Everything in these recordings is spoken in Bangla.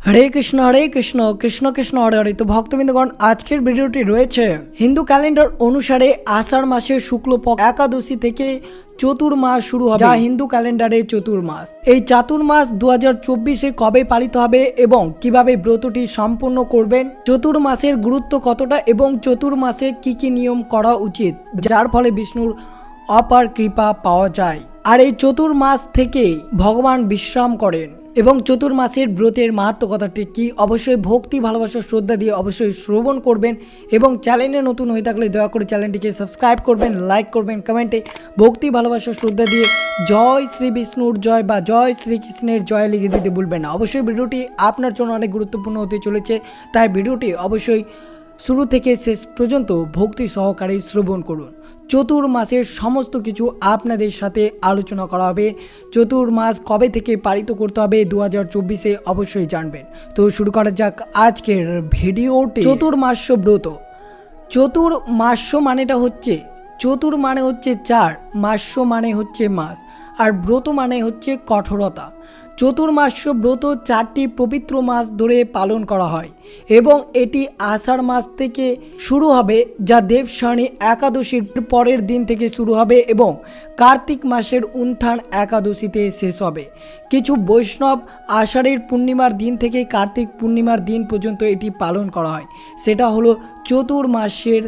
हरे कृष्ण कृष्ण कृष्ण हरे हरे। तो भक्तबिंदगण आजकेर भिडियोटी रयेछे हिंदू कैलेंडार अनुसारे आषाढ़ मासेर शुक्ल पक्ष एकादशी थेके चतुर्मास शुरू होबे, जा हिंदू कैलेंडारे चतुर्मास। এই চাতুর্মাস 2024 কবে পালিত হবে এবং কিভাবে ব্রতটি সম্পূর্ণ করবেন, চতুর্মাসের গুরুত্ব কতটা এবং চতুর্মাসে কি কি নিয়ম করা উচিত যার ফলে বিষ্ণুর অপার কৃপা পাওয়া যায়। আর এই চতুর্মাস থেকে ভগবান বিশ্রাম করেন এবং চতুর্মাসের ব্রতের মাহাত্ম্য কথাটি কি অবশ্যই ভক্তি ভালোবাসা শ্রদ্ধা দিয়ে অবশ্যই শ্রবণ করবেন এবং চ্যানেলে নতুন হয়ে থাকলে দয়া করে চ্যানেলটিকে সাবস্ক্রাইব করবেন, লাইক করবেন, কমেন্টে ভক্তি ভালোবাসা শ্রদ্ধা দিয়ে জয় শ্রী বিষ্ণুর জয় বা জয় শ্রীকৃষ্ণের জয় লিখে দিতে ভুলবেন না। অবশ্যই ভিডিওটি আপনার জন্য অনেক গুরুত্বপূর্ণ হতে চলেছে, তাই ভিডিওটি অবশ্যই শুরু থেকে শেষ পর্যন্ত ভক্তি সহকারে শ্রবণ করুন। চতুর্মাসের সমস্ত কিছু আপনাদের সাথে আলোচনা করা হবে। চতুর্মাস কবে থেকে পালিত করতে হবে 2024-এ অবশ্যই জানবেন। তো শুরু করা যাক আজকের ভিডিওটি। চতুর্মাস্য ব্রত। চতুর্মাস্য মানেটা হচ্ছে, চতুর মানে হচ্ছে চার, মাস্য মানে হচ্ছে মাস, আর ব্রত মানে হচ্ছে কঠোরতা। চতুর্মাস্য ব্রত 4টি পবিত্র মাস ধরে পালন করা হয় এবং এটি আষাঢ় মাস থেকে শুরু হবে, যা দেবশানী একাদশীর পরের দিন থেকে শুরু হবে এবং কার্তিক মাসের উত্থান একাদশীতে শেষ হবে। কিছু বৈষ্ণব আষাঢ়ের পূর্ণিমার দিন থেকে কার্তিক পূর্ণিমার দিন পর্যন্ত এটি পালন করা হয়। সেটা হলো চতুর্মাসের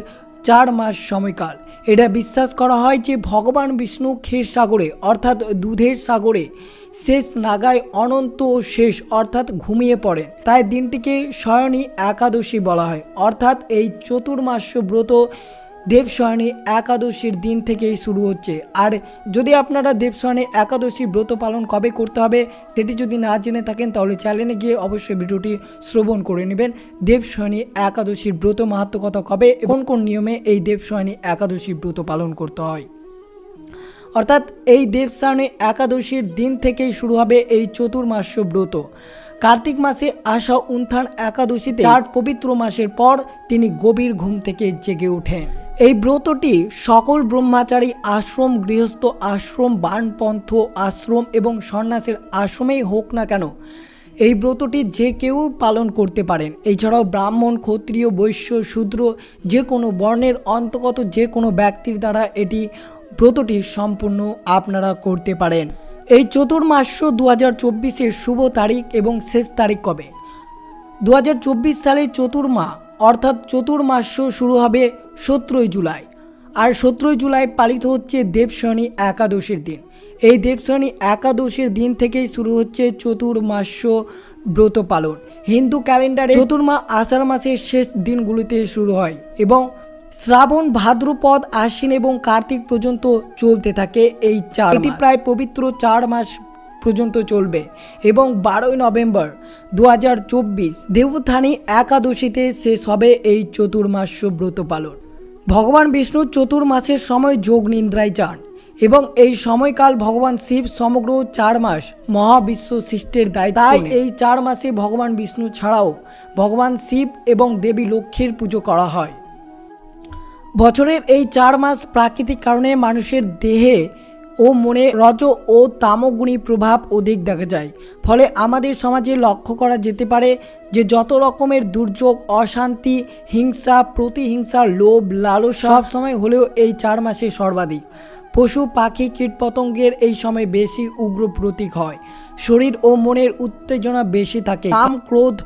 4 মাস সময়কাল। এটা বিশ্বাস করা হয় যে ভগবান বিষ্ণু ক্ষীর সাগরে অর্থাৎ দুধের সাগরে শেষ নাগায় অনন্ত শেষ অর্থাৎ ঘুমিয়ে পড়েন, তাই দিনটিকে শয়নী একাদশী বলা হয়। অর্থাৎ এই চতুর্মাস্য ব্রত দেবশয়নী একাদশীর দিন থেকেই শুরু হচ্ছে। আর যদি আপনারা দেবশয়নী একাদশী ব্রত পালন কবে করতে হবে সেটি যদি না জেনে থাকেন তাহলে চ্যানেলে গিয়ে অবশ্যই ভিডিওটি শ্রবণ করে নেবেন। দেবশয়নী একাদশীর ব্রত মাহাত্ম্য কথা কবে, কোন কোন নিয়মে এই দেবশয়নী একাদশী ব্রত পালন করতে হয়। অর্থাৎ এই দেবশয়নী একাদশীর দিন থেকেই শুরু হবে এই চতুর্মাস্য ব্রত। কার্তিক মাসে আসা উত্থান একাদশীতে 4 পবিত্র মাসের পর তিনি গভীর ঘুম থেকে জেগে ওঠেন। এই ব্রতটি সকল ব্রহ্মচারী আশ্রম, গৃহস্থ আশ্রম, বানপন্থ আশ্রম এবং সন্ন্যাসের আশ্রমেই হোক না কেন এই ব্রতটি যে কেউ পালন করতে পারেন। এছাড়াও ব্রাহ্মণ, ক্ষত্রিয়, বৈশ্য, শূদ্র যে কোনো বর্ণের অন্তর্গত যে কোনো ব্যক্তির দ্বারা এটি ব্রতটি সম্পূর্ণ আপনারা করতে পারেন। এই চতুর্মাস্য 2024-এর শুভ তারিখ এবং শেষ তারিখ কবে? 2024 সালে চতুর্মা অর্থাৎ চতুর্মাস্য শুরু হবে 17 জুলাই, আর 17 জুলাই পালিত হচ্ছে দেবশয়নী একাদশীর দিন। এই দেবশয়নী একাদশীর দিন থেকেই শুরু হচ্ছে চতুর্মাস্য ব্রত পালন। হিন্দু ক্যালেন্ডারে চতুর্মা আষাঢ় মাসের শেষ দিনগুলিতে শুরু হয় এবং শ্রাবণ, ভাদ্রপদ, আশ্বিন এবং কার্তিক পর্যন্ত চলতে থাকে। এই 4 এটি প্রায় পবিত্র 4 মাস পর্যন্ত চলবে এবং 12 নভেম্বর 2024 দেবউত্থানী একাদশীতে শেষ হবে এই চতুর্মাস্য ব্রত পালন। ভগবান বিষ্ণু চতুর্মাসের সময় যোগ নিদ্রায় যান এবং এই সময়কাল ভগবান শিব সমগ্র 4 মাস মহাবিশ্ব সৃষ্টির দায়িত্ব। তাই এই 4 মাসে ভগবান বিষ্ণু ছাড়াও ভগবান শিব এবং দেবী লক্ষ্মীর পুজো করা হয়। বছরের এই 4 মাস প্রাকৃতিক কারণে মানুষের দেহে ও মনে রজ ও তামগুণী প্রভাব অধিক দেখা যায়। ফলে আমাদের সমাজে লক্ষ্য করা যেতে পারে যে যত রকমের দুর্যোগ, অশান্তি, হিংসা, প্রতিহিংসা, লোভ, লালসা সব সময় হলেও এই 4 মাসে সর্বাধিক। পশু, পাখি, কীটপতঙ্গের এই সময় বেশি উগ্র প্রতীক হয়। শরীর ও মনের উত্তেজনা বেশি থাকে। কাম, ক্রোধ,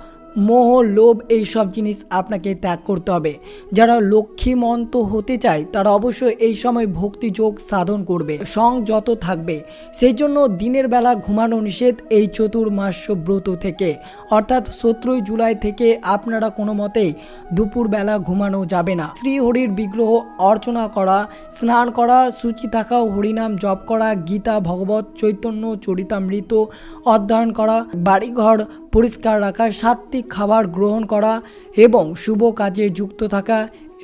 মোহ, লোভ এই সব জিনিস আপনাকে ত্যাগ করতে হবে। যারা লক্ষ্মীমন্ত হতে চায় তারা অবশ্যই এই সময় ভক্তি যোগ সাধন করবে, সংযত থাকবে। সেই জন্য দিনের বেলা ঘুমানো নিষেধ এই চতুর্মাস্য ব্রত থেকে। অর্থাৎ 17 জুলাই থেকে আপনারা কোনো মতেই দুপুরবেলা ঘুমানো যাবে না। শ্রীহরির বিগ্রহ অর্চনা করা, স্নান করা, সূচি থাকা, হরিনাম জপ করা, গীতা, ভগবত, চৈতন্য চরিতামৃত অধ্যয়ন করা, বাড়িঘর পরিষ্কার রাখা, সাত্বিক খাবার গ্রহণ করা এবং শুভ কাজে যুক্ত থাকা,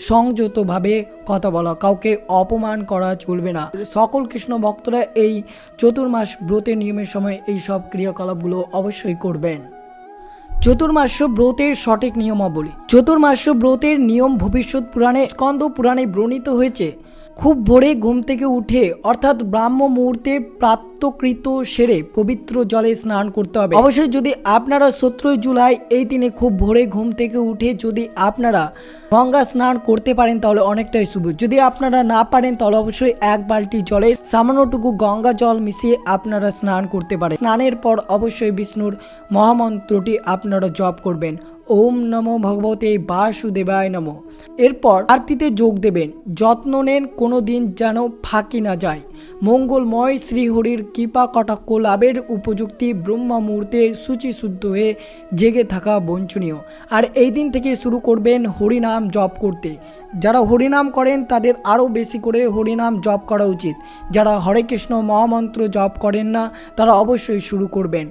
সংযতভাবে কথা বলা, কাউকে অপমান করা চলবে না। সকল কৃষ্ণ ভক্তরা এই চতুর্মাস ব্রতের নিয়মের সময় এই সব ক্রিয়াকলাপগুলো অবশ্যই করবেন। চতুর্মাস্য ব্রতের সঠিক নিয়মাবলী। চতুর্মাস্য ব্রতের নিয়ম ভবিষ্যৎ পুরাণে, স্কন্দ পুরাণে বর্ণিত হয়েছে। খুব ভোরে ঘুম থেকে উঠে অর্থাৎ ব্রাহ্ম মুহূর্তে প্রাতঃকৃত সেরে পবিত্র জলে স্নান করতে হবে। অবশ্যই যদি আপনারা 17 জুলাই এই দিনে খুব ভোরে ঘুম থেকে উঠে যদি আপনারা গঙ্গা স্নান করতে পারেন তাহলে অনেকটাই শুভ। যদি আপনারা না পারেন তাহলে অবশ্যই 1 বালতি জলে সামান্যটুকু গঙ্গা জল মিশিয়ে আপনারা স্নান করতে পারেন। স্নানের পর অবশ্যই বিষ্ণুর মহামন্ত্রটি আপনারা জপ করবেন, ওম নমো ভগবতে বাসুদেবায় নমঃ। এরপর আরতিতে যোগ দেবেন। যত্ন নেন কোনো দিন যেন ফাঁকি না যায়। মঙ্গলময় শ্রীহরির কৃপা কটাক্ষ লাভের উপযুক্তি ব্রহ্ম মুহূর্তে শুচি শুদ্ধ হয়ে জেগে থাকা বঞ্চনীয়। আর এই দিন থেকে শুরু করবেন হরিনাম জপ করতে। যারা হরিনাম করেন তাদের আরও বেশি করে হরিনাম জপ করা উচিত। যারা হরে কৃষ্ণ মহামন্ত্র জপ করেন না তারা অবশ্যই শুরু করবেন।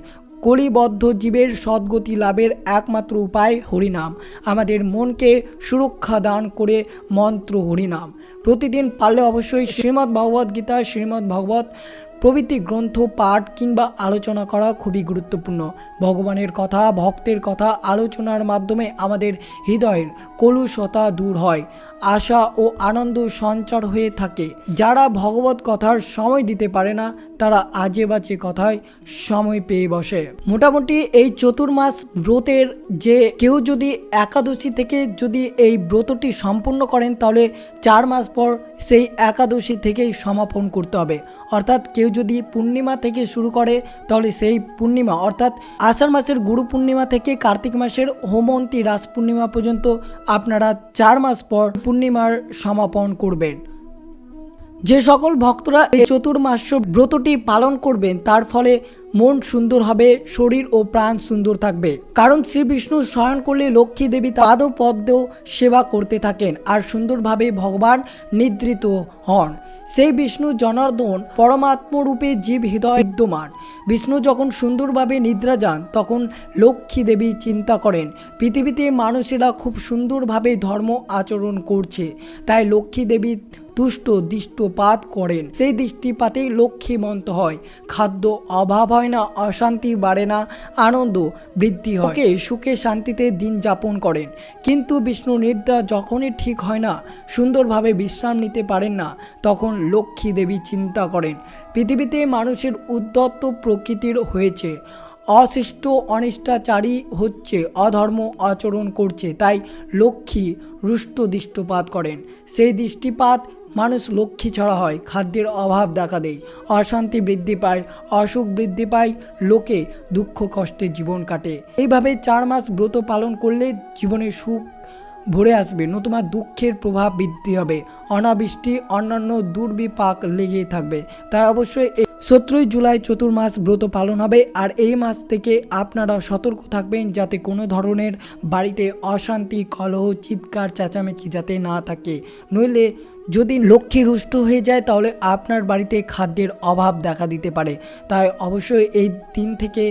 কলিবদ্ধ জীবের সদ্গতি লাভের একমাত্র উপায় হরিনাম। আমাদের মনকে সুরক্ষা দান করে মন্ত্র হরিনাম প্রতিদিন পারলে অবশ্যই শ্রীমদ্ ভগবদ্ গীতা, শ্রীমদ্ ভাগবত প্রভৃতি গ্রন্থ পাঠ কিংবা আলোচনা করা খুবই গুরুত্বপূর্ণ। ভগবানের কথা, ভক্তের কথা আলোচনার মাধ্যমে আমাদের হৃদয়ের কলুষতা দূর হয়, আশা ও আনন্দ সঞ্চার হয়ে থাকে। যারা ভগবত কথার সময় দিতে পারে না তারা আজে বাজে কথায় সময় পেয়ে বসে। মোটামুটি এই চতুর্মাস ব্রতের যে কেউ যদি একাদশী থেকে যদি এই ব্রতটি সম্পূর্ণ করেন তাহলে 4 মাস পর সেই একাদশী থেকেই সমাপন করতে হবে। অর্থাৎ কেউ যদি পূর্ণিমা থেকে শুরু করে তাহলে সেই পূর্ণিমা অর্থাৎ আষাঢ় মাসের গুরু পূর্ণিমা থেকে কার্তিক মাসের হোমন্তী রাস পূর্ণিমা পর্যন্ত আপনারা 4 মাস পর পূর্ণিমার সমাপন করবেন। যে সকল ভক্তরা এই চতুর্মাস্য ব্রতটি পালন করবেন তার ফলে মন সুন্দর হবে, শরীর ও প্রাণ সুন্দর থাকবে। কারণ শ্রী বিষ্ণু শয়ন করলে লক্ষ্মী দেবী পাদ পদ্মেও সেবা করতে থাকেন আর সুন্দরভাবে ভগবান নিদ্রিত হন। সেই বিষ্ণু জনার্দন পরমাত্মরূপে জীব হৃদয় বিদ্যমান। বিষ্ণু যখন সুন্দরভাবে নিদ্রা যান তখন লক্ষ্মী দেবী চিন্তা করেন পৃথিবীতে মানুষেরা খুব সুন্দরভাবে ধর্ম আচরণ করছে, তাই লক্ষ্মী দেবী তুষ্ট দৃষ্টিপাত করেন। সেই দৃষ্টিপাতেই লক্ষ্মীমন্ত হয়, খাদ্য অভাব হয় না, অশান্তি বাড়ে না, আনন্দ বৃদ্ধি হয়, সুখে শান্তিতে দিন যাপন করেন। কিন্তু বিষ্ণু নিদ্রা যখনই ঠিক হয় না, সুন্দরভাবে বিশ্রাম নিতে পারেন না, তখন লক্ষ্মী দেবী চিন্তা করেন পৃথিবীতে মানুষের উদ্ধত প্রকৃতির হয়েছে, অশিষ্ট অনিষ্টাচারী হচ্ছে, অধর্ম আচরণ করছে, তাই লক্ষ্মী রুষ্ট দৃষ্টিপাত করেন। সেই দৃষ্টিপাত মানুষ লক্ষ্মী ছাড়া হয়, খাদ্যের অভাব দেখা দেয়, অশান্তি বৃদ্ধি পায়, অসুখ বৃদ্ধি পায়, লোকে দুঃখ কষ্টে জীবন কাটে। এইভাবে 4 মাস ব্রত পালন করলে জীবনে সুখ ভরে আসবে, নতুবা দুঃখের প্রভাব বৃদ্ধি হবে, অনাবৃষ্টি অন্যান্য দুর্বিপাক লেগে থাকবে। তাই অবশ্যই 17 জুলাই চতুর্মাস ব্রত পালন হবে। আর এই মাস থেকে আপনারা সতর্ক থাকবেন যাতে কোনো ধরনের বাড়িতে অশান্তি, কলহ, চিৎকার, চেঁচামেচি যাতে না থাকে। নইলে যদি লক্ষ্মী রুষ্ট হয়ে যায় তাহলে আপনার বাড়িতে খাদ্যের অভাব দেখা দিতে পারে। তাই অবশ্যই এই দিন থেকে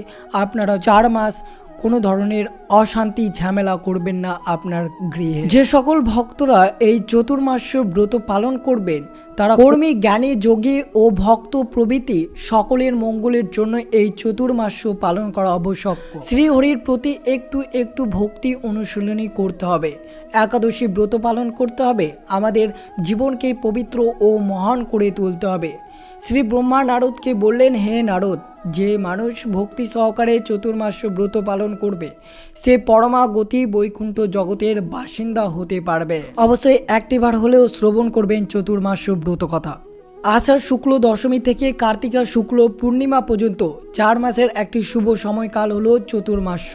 আপনারা 4 মাস কোনো ধরনের অশান্তি ঝামেলা করবেন না আপনার গৃহে। যে সকল ভক্তরা এই চতুর্মাস্য ব্রত পালন করবেন তারা কর্মী, জ্ঞানী, যোগী ও ভক্ত প্রভৃতি সকলের মঙ্গলের জন্য এই চতুর্মাস্য পালন করা আবশ্যক। শ্রীহরির প্রতি একটু একটু ভক্তি অনুশীলনী করতে হবে, একাদশী ব্রত পালন করতে হবে, আমাদের জীবনকে পবিত্র ও মহান করে তুলতে হবে। শ্রী ব্রহ্মা নারদকে বললেন, হে নারদ, যে মানুষ ভক্তি সহকারে চতুর্মাস্য ব্রত পালন করবে সে পরমাগতি বৈকুণ্ঠ জগতের বাসিন্দা হতে পারবে। অবশ্যই একটিবার হলেও শ্রবণ করবেন চতুর্মাস্য ব্রত কথা। আষাঢ় শুক্ল দশমী থেকে কার্তিকা শুক্ল পূর্ণিমা পর্যন্ত 4 মাসের একটি শুভ সময়কাল হলো চতুর্মাস্য।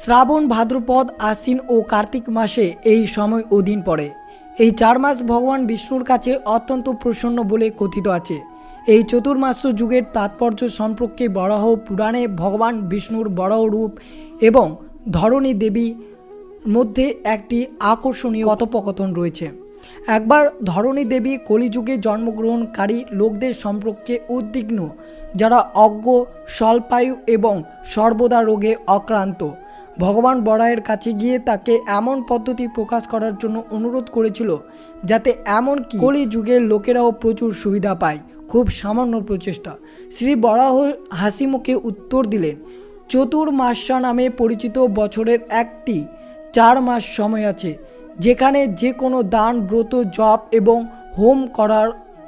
শ্রাবণ, ভাদ্রপদ, আশ্বিন ও কার্তিক মাসে এই সময় অধীন পড়ে। এই 4 মাস ভগবান বিষ্ণুর কাছে অত্যন্ত প্রসন্ন বলে কথিত আছে। এই চতুর্মাস্য যুগের তাৎপর্য সম্পর্কে বরাহ পুরাণে ভগবান বিষ্ণুর বরাহ রূপ এবং ধরণী দেবীর মধ্যে একটি আকর্ষণীয় কথোপকথন রয়েছে। একবার ধরণী দেবী কলিযুগে জন্মগ্রহণকারী লোকদের সম্পর্কে উদ্বিগ্ন, যারা অজ্ঞ, স্বল্পায়ু এবং সর্বদা রোগে আক্রান্ত। ভগবান বরাহের কাছে গিয়ে তাকে এমন পদ্ধতি প্রকাশ করার জন্য অনুরোধ করেছিল যাতে এমনকি কলিযুগের লোকেরাও প্রচুর সুবিধা পায়। খুব সামান্য প্রচেষ্টা। শ্রী বরাহ হাসি মুখে উত্তর দিলেন, চতুর্মাস্যা নামে পরিচিত বছরের একটি 4 মাস সময় আছে, যেখানে যে কোনো দান, ব্রত, জপ এবং হোম করার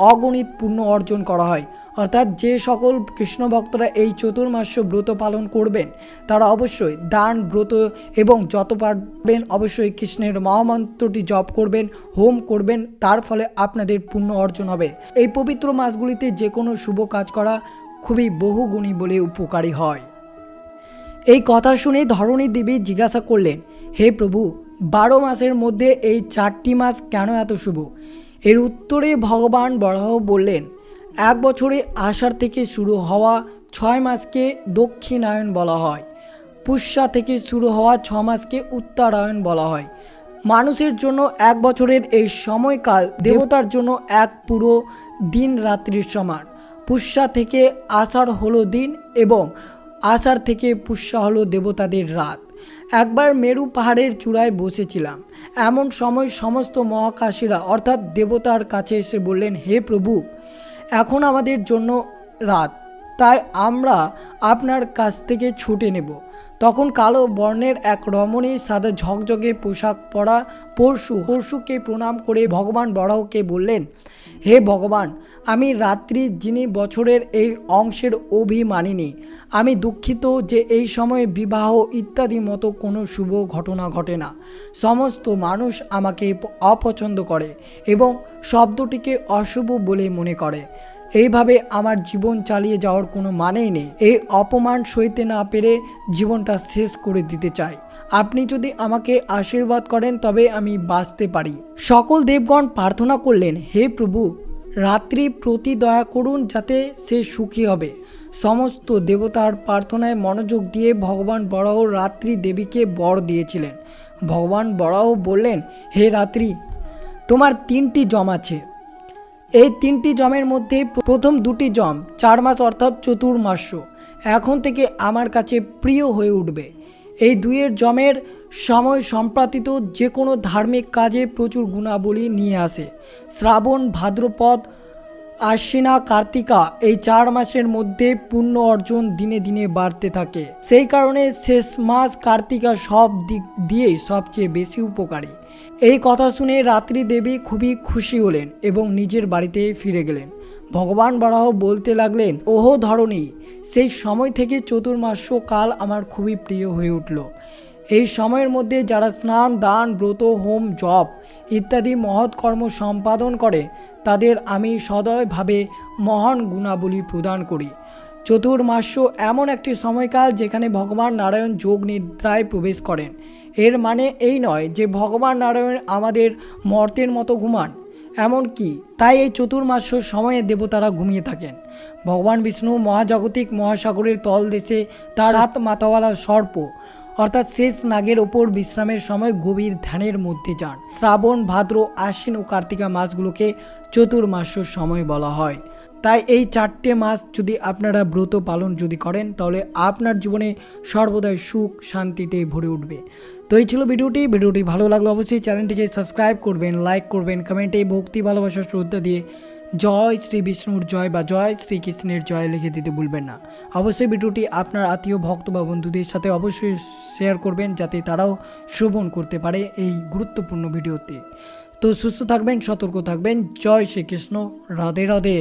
অগণিত পুণ্য অর্জন করা হয়। অর্থাৎ যে সকল কৃষ্ণ ভক্তরা এই চতুর্মাস্য ব্রত পালন করবেন তারা অবশ্যই দান, ব্রত এবং যত পারবেন অবশ্যই কৃষ্ণের মহামন্ত্রটি জপ করবেন, হোম করবেন, তার ফলে আপনাদের পুণ্য অর্জন হবে। এই পবিত্র মাসগুলিতে যে কোনো শুভ কাজ করা খুবই বহুগুণী বলে উপকারী হয়। এই কথা শুনে ধরণী দেবী জিজ্ঞাসা করলেন, হে প্রভু, 12 মাসের মধ্যে এই 4টি মাস কেন এত শুভ? এর উত্তরে ভগবান বরাহ বললেন, এক বছরে আষাঢ় থেকে শুরু হওয়া 6 মাসকে দক্ষিণায়ন বলা হয়। পুষ্যা থেকে শুরু হওয়া 6 মাসকে উত্তরায়ণ বলা হয়। মানুষের জন্য এক বছরের এই সময়কাল দেবতার জন্য এক পুরো দিন রাত্রির সমান। পুষ্যা থেকে আষাঢ় হলো দিন এবং আষাঢ় থেকে পুষ্যা হলো দেবতাদের রাত। একবার মেরু পাহাড়ের চূড়ায় বসেছিলাম। এমন সময় সমস্ত মহাকাশীরা অর্থাৎ দেবতার কাছে এসে বললেন, হে প্রভু, এখন আমাদের জন্য রাত, তাই আমরা আপনার কাছ থেকে ছুটে নেব। তখন কালো বর্ণের এক রমণী সাদা ঝকঝকে পোশাক পরা পরশুকে প্রণাম করে ভগবান বরাহকে বললেন, হে ভগবান, আমি রাত্রি যিনি বছরের এই অংশের অভিমানিনী, আমি দুঃখিত যে এই সময়ে বিবাহ ইত্যাদি মতো কোনো শুভ ঘটনা ঘটে না। সমস্ত মানুষ আমাকে অপছন্দ করে এবং শব্দটিকে অশুভ বলে মনে করে। এইভাবে আমার জীবন চালিয়ে যাওয়ার কোনো মানেই নেই। এই অপমান সইতে না পেরে জীবনটা শেষ করে দিতে চাই। আপনি যদি আমাকে আশীর্বাদ করেন তবে আমি বাঁচতে পারি। সকল দেবগণ প্রার্থনা করলেন, হে প্রভু, রাত্রি প্রতি দয়া করুন যাতে সে সুখী হবে। সমস্ত দেবতার প্রার্থনায় মনোযোগ দিয়ে ভগবান বরাহ রাত্রি দেবীকে বর দিয়েছিলেন। ভগবান বরাহ বললেন, হে রাত্রি, তোমার 3টি জম আছে। এই 3টি জমের মধ্যে প্রথম 2টি জম 4 মাস অর্থাৎ চতুর্মাস্য এখন থেকে আমার কাছে প্রিয় হয়ে উঠবে। এই 2 জমের সময় সম্প্রাপ্তিত যে কোনো ধার্মিক কাজে প্রচুর গুণাবলী নিয়ে আসে। শ্রাবণ, ভাদ্রপদ, আশ্বিনা, কার্তিকা এই 4 মাসের মধ্যে পুণ্য অর্জন দিনে দিনে বাড়তে থাকে। সেই কারণে শেষ মাস কার্তিকা সব দিক দিয়ে সবচেয়ে বেশি উপকারী। এই কথা শুনে রাত্রি দেবী খুবই খুশি হলেন এবং নিজের বাড়িতে ফিরে গেলেন। ভগবান বরাহ বলতে লাগলেন, ওহো ধরণী, সেই সময় থেকে চতুর্মাস্য কাল আমার খুবই প্রিয় হয়ে উঠল। এই সময়ের মধ্যে যারা স্নান, দান, ব্রত, হোম, জপ ইত্যাদি মহৎ কর্ম সম্পাদন করে তাদের আমি সদয়ভাবে মহান গুণাবলী প্রদান করি। চতুর্মাস্য এমন একটি সময়কাল যেখানে ভগবান নারায়ণ যোগ নিদ্রায় প্রবেশ করেন। এর মানে এই নয় যে ভগবান নারায়ণ আমাদের মর্তের মতো ঘুমান, এমন কি তাই এই চতুর্মাস্য সময়ে দেবতারা ঘুমিয়ে থাকেন। ভগবান বিষ্ণু মহাজাগতিক মহাসাগরের তলদেশে তার 7 মাথাওয়ালা সর্প অর্থাৎ শেষ নাগের ওপর বিশ্রামের সময় গভীর ধ্যানের মধ্যে যান। শ্রাবণ, ভাদ্র, আশ্বিন ও কার্তিকা মাসগুলোকে চতুর্মাস্য সময় বলা হয়। তাই এই 4টে মাস যদি আপনারা ব্রত পালন যদি করেন তাহলে আপনার জীবনে সর্বদাই সুখ শান্তিতে ভরে উঠবে। তো এই ছিল ভিডিওটি ভালো লাগলো অবশ্যই চ্যানেলটিকে সাবস্ক্রাইব করবেন, লাইক করবেন, কমেন্টে ভক্তি ভালোবাসা শ্রদ্ধা দিয়ে জয় শ্রী বিষ্ণুর জয় বা জয় শ্রীকৃষ্ণের জয় লিখে দিতে ভুলবেন না। অবশ্যই ভিডিওটি আপনার আত্মীয় ভক্ত বা বন্ধুদের সাথে অবশ্যই শেয়ার করবেন যাতে তারাও শ্রবণ করতে পারে এই গুরুত্বপূর্ণ ভিডিওতে। তো সুস্থ থাকবেন, সতর্ক থাকবেন। জয় শ্রীকৃষ্ণ, রাধে রাধে।